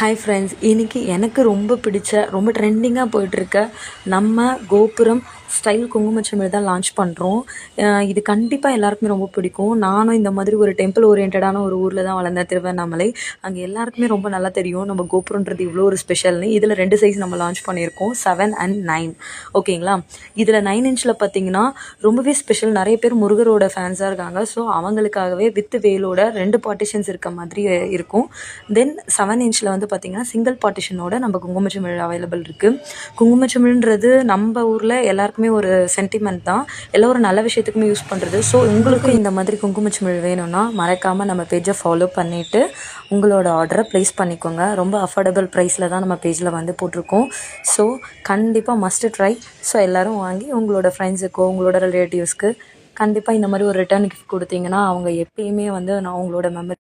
Hi friends, இன்றைக்கி எனக்கு ரொம்ப பிடிச்ச ரொம்ப ட்ரெண்டிங்காக போயிட்டுருக்க நம்ம கோபுரம் ஸ்டைல் குங்குமச்சிமிழ் தான் லான்ச் பண்ணுறோம். இது கண்டிப்பாக எல்லாருக்குமே ரொம்ப பிடிக்கும். நானும் இந்த மாதிரி ஒரு டெம்பிள் ஓரியன்டான ஒரு ஊரில் தான் வளர்ந்தேன், திருவண்ணாமலை. அங்கே எல்லாருக்குமே ரொம்ப நல்லா தெரியும் நம்ம கோபுரன்றது இவ்வளோ ஒரு ஸ்பெஷல்னு. இதில் 2 சைஸ் நம்ம லான்ச் பண்ணியிருக்கோம், 7 and 9. ஓகேங்களா? இதில் 9 inchல பார்த்தீங்கன்னா ரொம்பவே ஸ்பெஷல். நிறைய பேர் முருகரோட ஃபேன்ஸாக இருக்காங்க. ஸோ அவங்களுக்காகவே வித் வேலோட 2 பார்ட்டிஷன்ஸ் இருக்க மாதிரி இருக்கும். தென் 7 inchல வந்து பார்த்திங்கன்னா சிங்கிள் பார்ட்டிஷனோட நம்ம குங்குமச்சிமிழ் அவைலபிள் இருக்குது. குங்குமச்சிமிழ்ன்றது நம்ம ஊரில் எல்லாருக்குமே ஒரு சென்டிமெண்ட் தான், எல்லாம் ஒரு நல்ல விஷயத்துக்குமே யூஸ் பண்ணுறது. ஸோ உங்களுக்கும் இந்த மாதிரி குங்குமச்சிமிழ் வேணும்னா மறக்காமல் நம்ம பேஜை ஃபாலோ பண்ணிவிட்டு உங்களோட ஆர்டரை ப்ளேஸ் பண்ணிக்கோங்க. ரொம்ப அஃபோர்டபுள் ப்ரைஸில் தான் நம்ம பேஜில் வந்து போட்டிருக்கோம். ஸோ கண்டிப்பாக மஸ்ட்டு ட்ரை. ஸோ எல்லோரும் வாங்கி உங்களோட ஃப்ரெண்ட்ஸுக்கோ உங்களோட ரிலேட்டிவ்ஸ்க்கு கண்டிப்பாக இந்த மாதிரி ஒரு ரிட்டர்ன் கிஃப்ட் கொடுத்தீங்கன்னா அவங்க எப்பயுமே வந்து நான் உங்களோட மெமரி